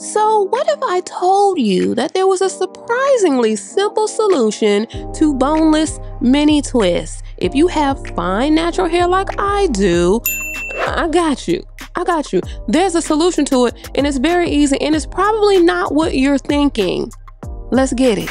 So what if I told you that there was a surprisingly simple solution to boneless mini twists? If you have fine natural hair like I do, I got you. There's a solution to it, and it's very easy, and it's probably not what you're thinking. Let's get it.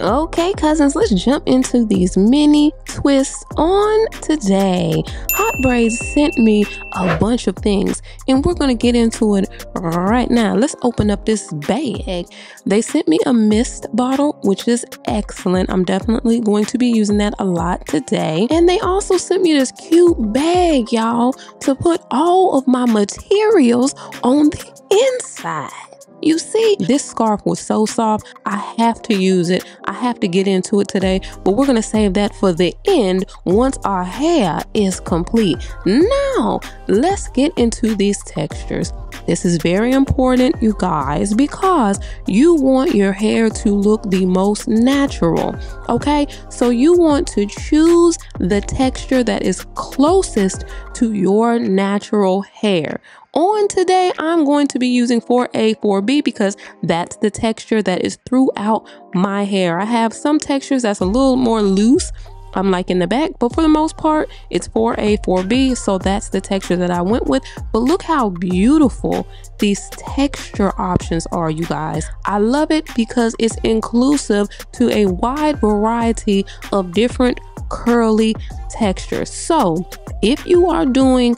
Okay, cousins, let's jump into these mini twists on today. Hotbraids sent me a bunch of things, and we're going to get into it right now. Let's open up this bag. They sent me a mist bottle, which is excellent. I'm definitely going to be using that a lot today. And they also sent me this cute bag, y'all, to put all of my materials on the inside. You see, this scarf was so soft, I have to use it. I have to get into it today, but we're gonna save that for the end once our hair is complete. Now, let's get into these textures. This is very important, you guys, because you want your hair to look the most natural, okay? So you want to choose the texture that is closest to your natural hair. On today, I'm going to be using 4A, 4B because that's the texture that is throughout my hair. I have some textures that's a little more loose, like in the back, but for the most part, it's 4A, 4B, so that's the texture that I went with. But look how beautiful these texture options are, you guys. I love it because it's inclusive to a wide variety of different curly textures. So if you are doing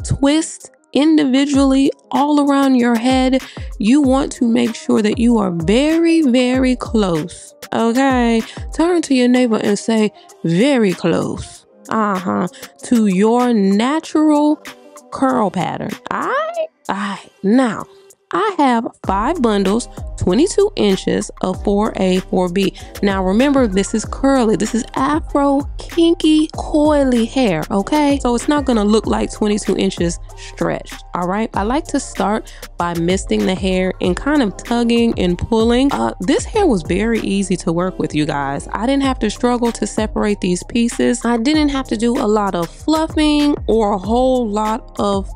twists individually all around your head, you want to make sure that you are very, very close. Okay, turn to your neighbor and say very close to your natural curl pattern. Now I have 5 bundles, 22 inches of 4A, 4B. Now remember, this is curly. This is Afro Kinky Coily hair, okay? So it's not gonna look like 22 inches stretched, all right? I like to start by misting the hair and kind of tugging and pulling. This hair was very easy to work with, you guys. I didn't have to struggle to separate these pieces. I didn't have to do a lot of fluffing or a whole lot of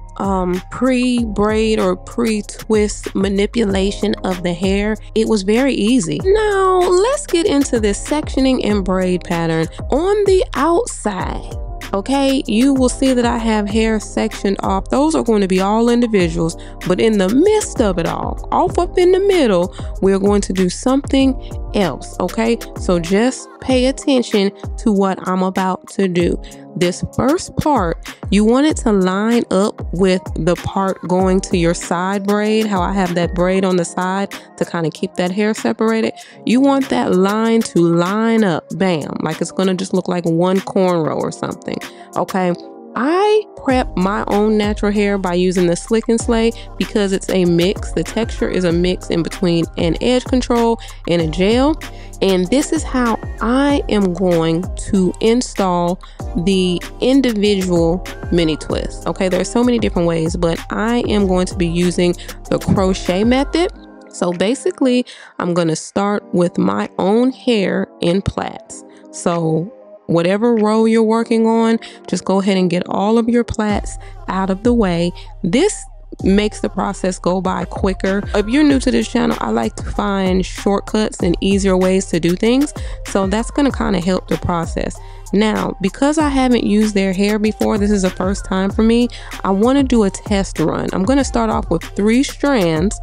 pre-braid or pre-twist manipulation of the hair. It was very easy. Now let's get into this sectioning and braid pattern. On the outside, okay, you will see that I have hair sectioned off. Those are going to be all individuals, but in the midst of it all, off up in the middle, we're going to do something else, okay? So just pay attention to what I'm about to do. This first part, you want it to line up with the part going to your side braid, how I have that braid on the side to kind of keep that hair separated. You want that line to line up, bam, like it's gonna just look like one cornrow or something, okay? I prep my own natural hair by using the Slick and Slay because it's a mix. The texture is a mix in between an edge control and a gel. And this is how I am going to install the individual mini twists. Okay, there are so many different ways, but I am going to be using the crochet method. So basically, I'm going to start with my own hair in plaits. So whatever row you're working on, just go ahead and get all of your plaits out of the way. This makes the process go by quicker. If you're new to this channel, I like to find shortcuts and easier ways to do things. So that's going to kind of help the process. Now, because I haven't used their hair before, this is the first time for me, I want to do a test run. I'm going to start off with 3 strands.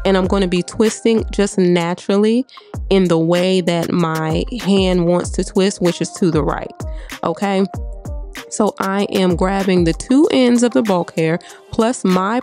And I'm going to be twisting just naturally in the way that my hand wants to twist, which is to the right. Okay. So I am grabbing the 2 ends of the bulk hair plus my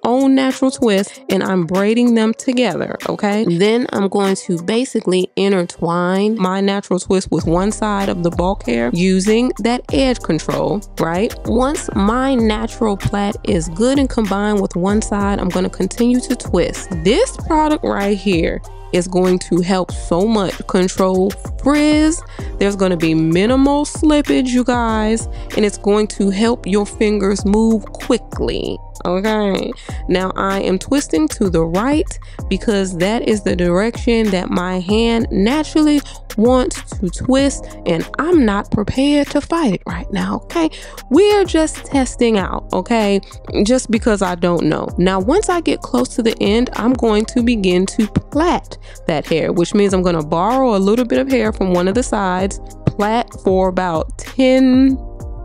own natural twist and I'm braiding them together. Okay. Then I'm going to basically intertwine my natural twist with one side of the bulk hair using that edge control, right? Once my natural plait is good and combined with one side, I'm going to continue to twist. This product right here is going to help so much control frizz. There's going to be minimal slippage, you guys, and it's going to help your fingers move quickly. Okay, now I am twisting to the right because that is the direction that my hand naturally wants to twist, and I'm not prepared to fight it right now. Okay, we're just testing out, okay, just because I don't know. Now once I get close to the end, I'm going to begin to plait that hair, which means I'm going to borrow a little bit of hair from one of the sides, plait for about 10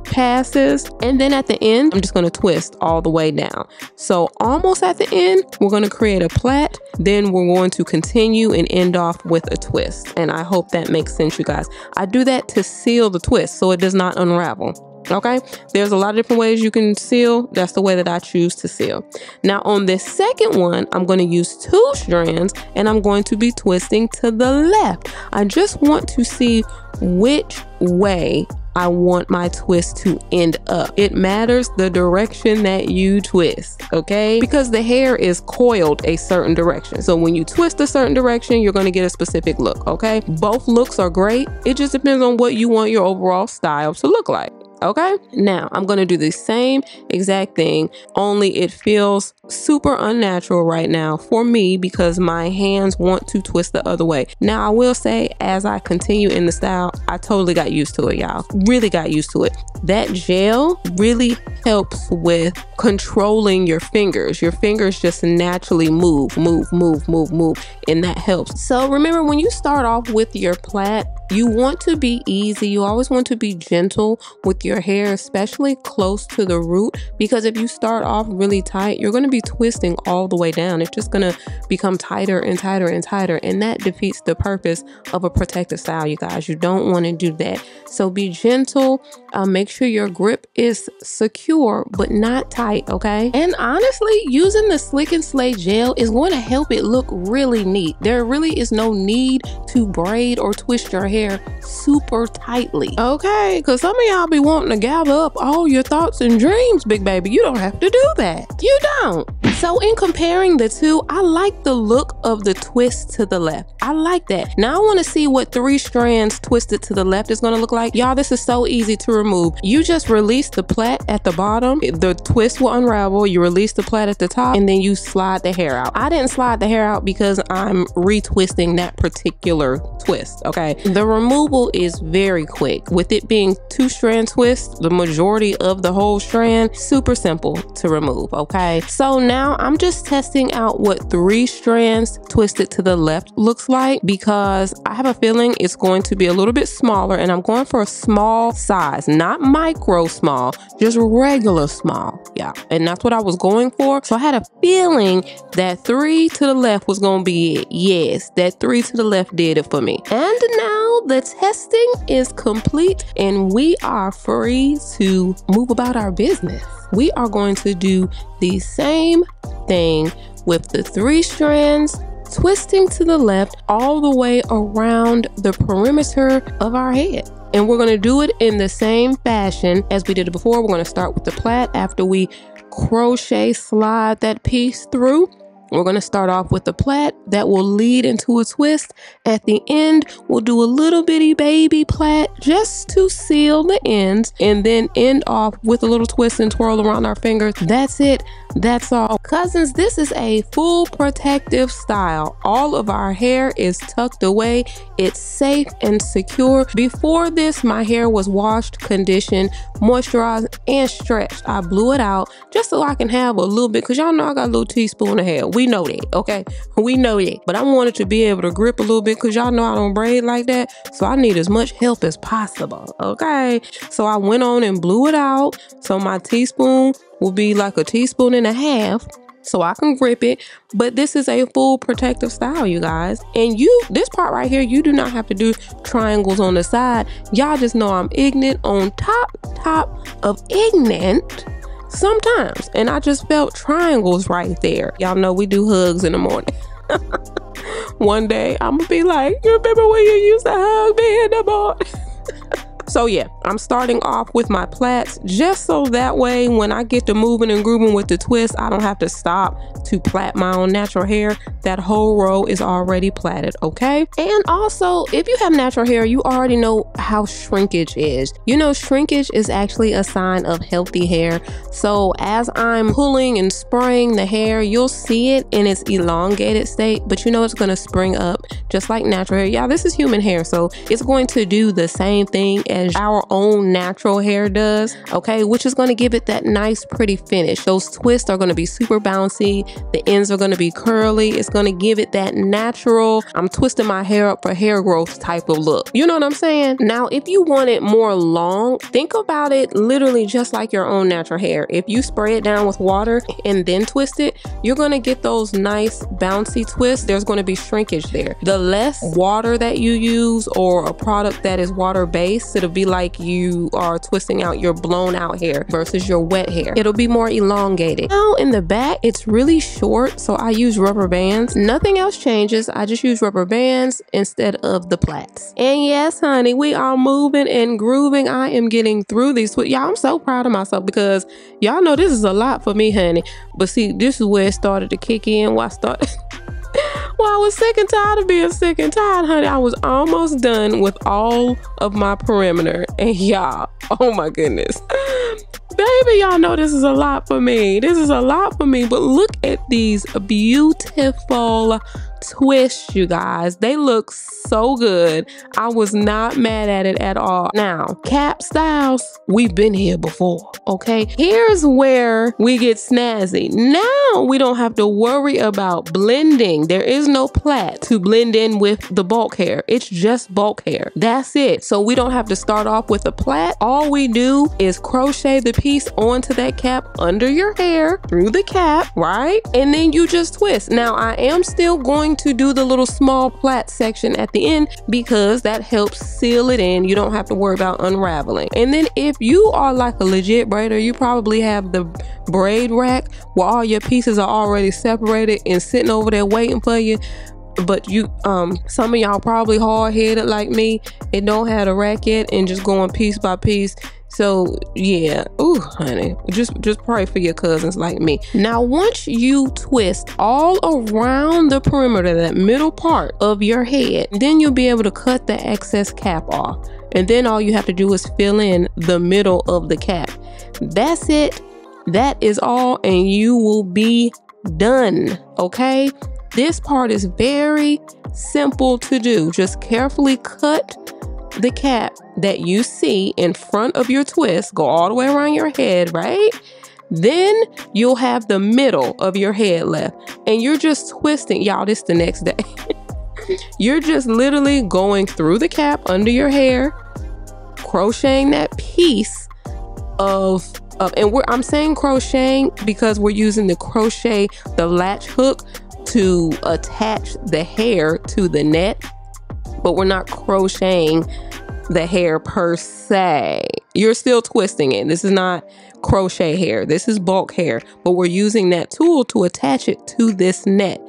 passes, and then at the end I'm just going to twist all the way down. So almost at the end we're going to create a plait, then we're going to continue and end off with a twist. And I hope that makes sense, you guys. I do that to seal the twist so it does not unravel. Okay, there's a lot of different ways you can seal. That's the way that I choose to seal. Now on this second one, I'm going to use 2 strands and I'm going to be twisting to the left. I just want to see which way I want my twist to end up. It matters the direction that you twist, okay? Because the hair is coiled a certain direction. So when you twist a certain direction, you're going to get a specific look, okay? Both looks are great. It just depends on what you want your overall style to look like. Okay, now I'm going to do the same exact thing, only it feels super unnatural right now for me because my hands want to twist the other way. Now I will say, as I continue in the style, I totally got used to it, y'all. Really got used to it. That gel really helps with controlling your fingers. Your fingers just naturally move, and that helps. So remember, when you start off with your plait, you want to be easy. You always want to be gentle with your hair, especially close to the root, because if you start off really tight, you're going to be twisting all the way down. It's just going to become tighter and tighter and tighter, and that defeats the purpose of a protective style, you guys. You don't want to do that. So be gentle. Make sure your grip is secure but not tight, okay? And honestly, using the Slick and Slay gel is going to help it look really neat. There really is no need to braid or twist your hair super tightly, okay? Because some of y'all be wanting to gather up all your thoughts and dreams, big baby. You don't have to do that. You don't. So in comparing the two, I like the look of the twist to the left. I like that. Now I want to see what 3 strands twisted to the left is going to look like. Y'all, this is so easy to remove. You just release the plait at the bottom. The twist will unravel. You release the plait at the top, and then you slide the hair out. I didn't slide the hair out because I'm retwisting that particular twist, okay? The removal is very quick. With it being 2 strand twist, the majority of the whole strand, super simple to remove, okay? So now I'm just testing out what 3 strands twisted to the left looks like, because I have a feeling it's going to be a little bit smaller, and I'm going for a small size, not micro small, just regular small. Yeah, and that's what I was going for. So I had a feeling that 3 to the left was going to be it. Yes, that 3 to the left did it for me. And now the testing is complete and we are free to move about our business. We are going to do the same thing with the 3 strands, twisting to the left all the way around the perimeter of our head. And we're going to do it in the same fashion as we did it before. We're going to start with the plait. After we crochet slide that piece through, we're going to start off with the plait that will lead into a twist. At the end, we'll do a little bitty baby plait just to seal the ends, and then end off with a little twist and twirl around our fingers. That's it. That's all. Cousins, this is a full protective style. All of our hair is tucked away. It's safe and secure. Before this, my hair was washed, conditioned, moisturized, and stretched. I blew it out just so I can have a little bit, because y'all know I got a little teaspoon of hair. We know that, okay? We know that. But I wanted to be able to grip a little bit, because y'all know I don't braid like that. So I need as much help as possible, okay? So I went on and blew it out. So my teaspoon will be like a teaspoon and a half, so I can grip it. But this is a full protective style, you guys. And this part right here, you do not have to do triangles on the side. Y'all just know I'm ignorant on top of ignorant sometimes. And I just felt triangles right there. Y'all know we do hugs in the morning. One day I'm gonna be like, you remember when you used to hug me in the morning? So yeah, I'm starting off with my plaits just so that way when I get to moving and grooving with the twist, I don't have to stop to plait my own natural hair. That whole row is already plaited, okay? And also, if you have natural hair, you already know how shrinkage is. You know, shrinkage is actually a sign of healthy hair. So as I'm pulling and spraying the hair, you'll see it in its elongated state, but you know it's gonna spring up just like natural hair. Yeah, this is human hair, so it's going to do the same thing as our own natural hair does, okay? Which is gonna give it that nice, pretty finish. Those twists are gonna be super bouncy. The ends are gonna be curly. It's gonna give it that natural, I'm twisting my hair up for hair growth type of look. You know what I'm saying? Now, if you want it more long, think about it literally just like your own natural hair. If you spray it down with water and then twist it, you're gonna get those nice bouncy twists. There's gonna be shrinkage there. The less water that you use or a product that is water based, it'll be like you are twisting out your blown out hair versus your wet hair. It'll be more elongated. Now in the back, it's really short, so I use rubber bands. Nothing else changes. I just use rubber bands instead of the plaits. And yes, honey, we are moving and grooving. I am getting through these twists. Y'all, I'm so proud of myself because y'all know this is a lot for me, honey. But see, this is where it started to kick in. Well, I was sick and tired of being sick and tired, honey. I was almost done with all of my perimeter. And y'all, oh my goodness. Baby, y'all know this is a lot for me. This is a lot for me. But look at these beautiful twists, you guys. They look so good. I was not mad at it at all. Now, cap styles, we've been here before, okay? Here's where we get snazzy. Now we don't have to worry about blending. There is no plait to blend in with the bulk hair. It's just bulk hair. That's it. So we don't have to start off with a plait. All we do is crochet the piece onto that cap under your hair through the cap, right? And then you just twist. Now I am still going to do the little small plait section at the end because that helps seal it in. You don't have to worry about unraveling. And then if you are like a legit braider, you probably have the braid rack where all your pieces are already separated and sitting over there waiting for you. But you, some of y'all probably hard-headed like me and don't have a rack yet and just going piece by piece. So yeah, ooh, honey, just pray for your cousins like me. Now, once you twist all around the perimeter, that middle part of your head, then you'll be able to cut the excess cap off. And then all you have to do is fill in the middle of the cap. That's it. That is all, and you will be done, okay? This part is very simple to do. Just carefully cut the cap that you see in front of your twist, go all the way around your head, right? Then you'll have the middle of your head left, and you're just twisting. Y'all, this the next day. You're just literally going through the cap under your hair, crocheting that piece I'm saying crocheting because we're using the latch hook to attach the hair to the net, but we're not crocheting the hair per se. You're still twisting it. This is not crochet hair. This is bulk hair, but we're using that tool to attach it to this net.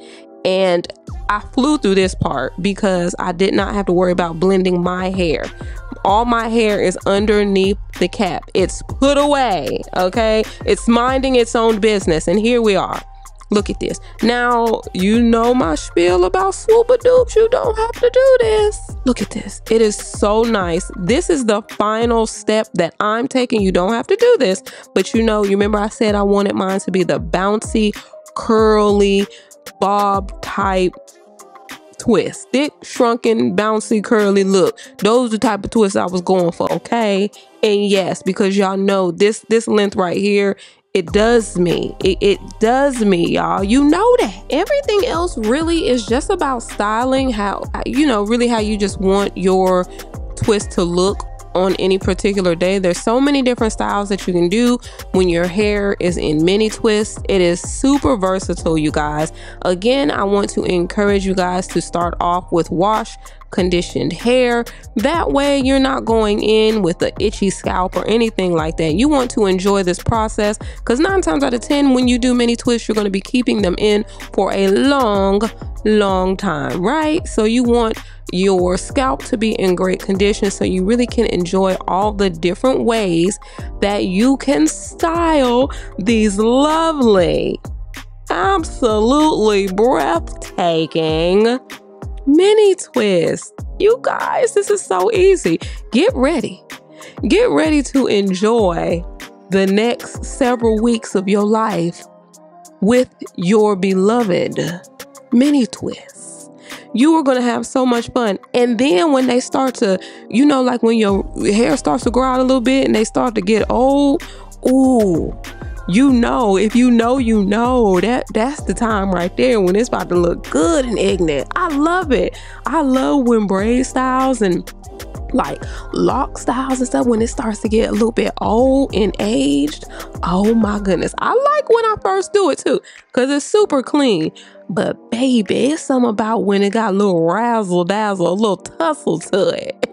And I flew through this part because I did not have to worry about blending my hair. All my hair is underneath the cap. It's put away, okay? It's minding its own business, and here we are. Look at this. Now, you know my spiel about swoop-a-doops. You don't have to do this. Look at this. It is so nice. This is the final step that I'm taking. You don't have to do this, but you remember I said I wanted mine to be the bouncy, curly, bob type twist. Thick, shrunken, bouncy, curly look. Those are the type of twists I was going for, okay? And yes, because y'all know this length right here, it does me. It does me, y'all. You know that. Everything else really is just about styling, how, really how you just want your twist to look on any particular day. There's so many different styles that you can do when your hair is in mini twists. It is super versatile, you guys. Again, I want to encourage you guys to start off with wash conditioned hair. That way you're not going in with an itchy scalp or anything like that. You want to enjoy this process because 9 times out of 10 when you do mini twists, you're going to be keeping them in for a long long time, right? So you want your scalp to be in great condition so you really can enjoy all the different ways that you can style these lovely, absolutely breathtaking mini twists. You guys, this is so easy. Get ready. Get ready to enjoy the next several weeks of your life with your beloved mini twists. You are going to have so much fun. And then when they start to, you know, like when your hair starts to grow out a little bit and they start to get old, ooh, you know, if you know, you know, that's the time right there when it's about to look good and ignorant. I love it. I love when braid styles and like lock styles and stuff, when it starts to get a little bit old and aged. Oh my goodness. I like when I first do it too, because it's super clean. But baby, it's something about when it got a little razzle dazzle, a little tussle to it.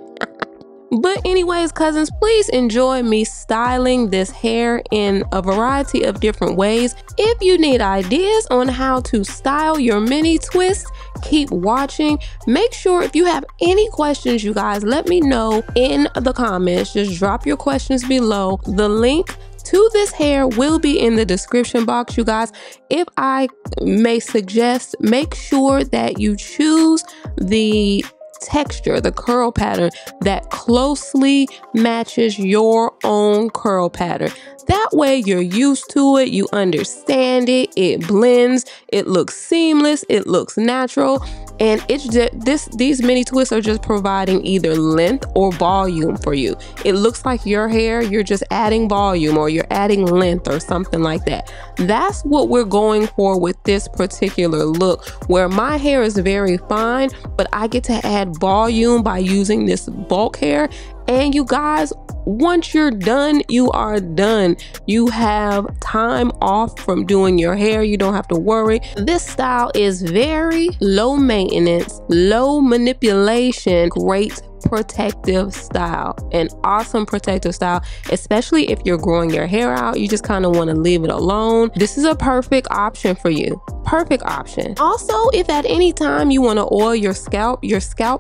But anyways, cousins, please enjoy me styling this hair in a variety of different ways. If you need ideas on how to style your mini twists, keep watching. Make sure if you have any questions, you guys, let me know in the comments. Just drop your questions below. The link to this hair will be in the description box, you guys. If I may suggest, make sure that you choose the texture, the curl pattern that closely matches your own curl pattern. That way you're used to it, you understand it, it blends, it looks seamless, it looks natural, and it's just these mini twists are just providing either length or volume for you. It looks like your hair, you're just adding volume or you're adding length or something like that. That's what we're going for with this particular look, where my hair is very fine, but I get to add volume by using this bulk hair. And you guys, once you're done, you are done. You have time off from doing your hair. You don't have to worry. This style is very low maintenance, low manipulation, great protective style, an awesome protective style, especially if you're growing your hair out. You just kind of want to leave it alone. This is a perfect option for you. Perfect option. Also, if at any time you want to oil your scalp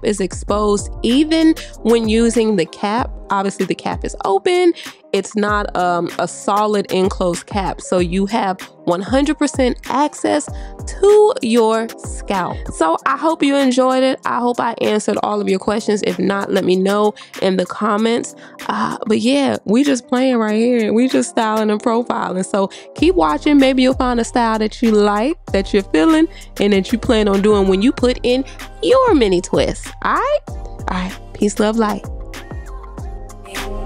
is exposed even when using the cap. Obviously the cap is open. It's not a solid enclosed cap, so you have 100% access to your scalp. So I hope you enjoyed it. I hope I answered all of your questions. If not, let me know in the comments. But yeah, we just playing right here. We just styling and profiling. So keep watching. Maybe you'll find a style that you like, that you're feeling, and that you plan on doing when you put in your mini twist. All right. Peace, love, light.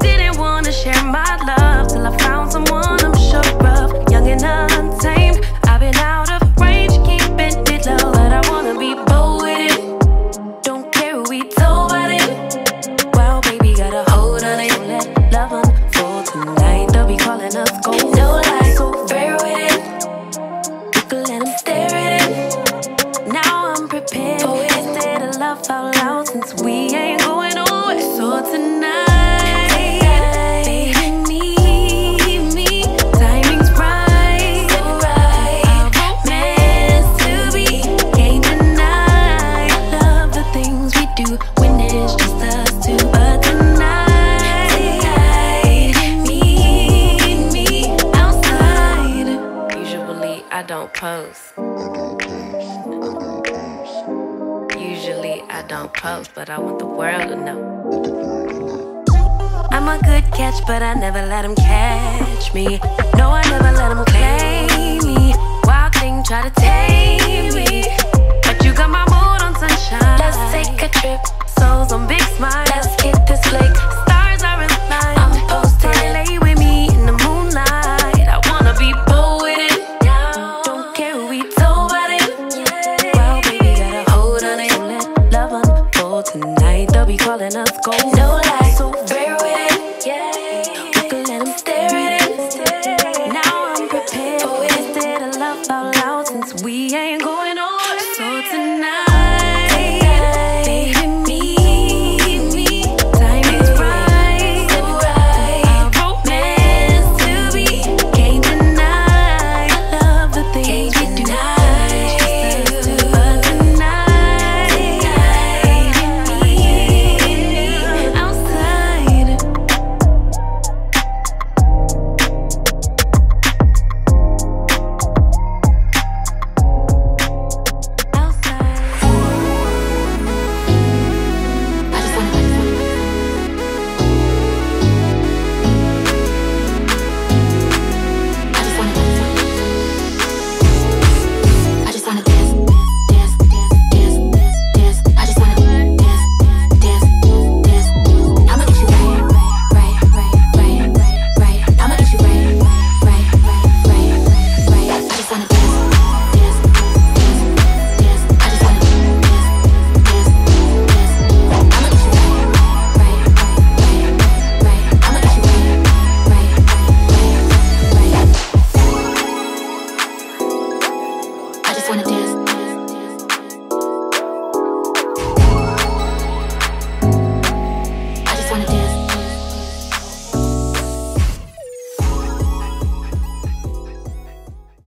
Didn't want to share my love till I found someone I'm sure of, young and untamed. I've been out of range, keeping it low, but I wanna be bold with it. Don't care who we told about it. Well, baby, got a hold on it. Let love unfold tonight. They'll be calling us gold. No lies, so fair with it. You can let them stare at it. Now I'm prepared for it. Instead of love out loud, since we ain't going nowhere. So tonight, usually I don't post, but I want the world to know. I'm a good catch, but I never let them catch me. No, I never let them claim me. Wild thing try to tame me, but you got my mood on sunshine. Let's take a trip, souls on big smile. Let's hit this lake, stars are in line. I'm posted, lay with me in the moonlight. I wanna be bold with it. Don't care who we told about it. Well, baby, got a hold on it. Let love unfold tonight. They'll be calling us gold. No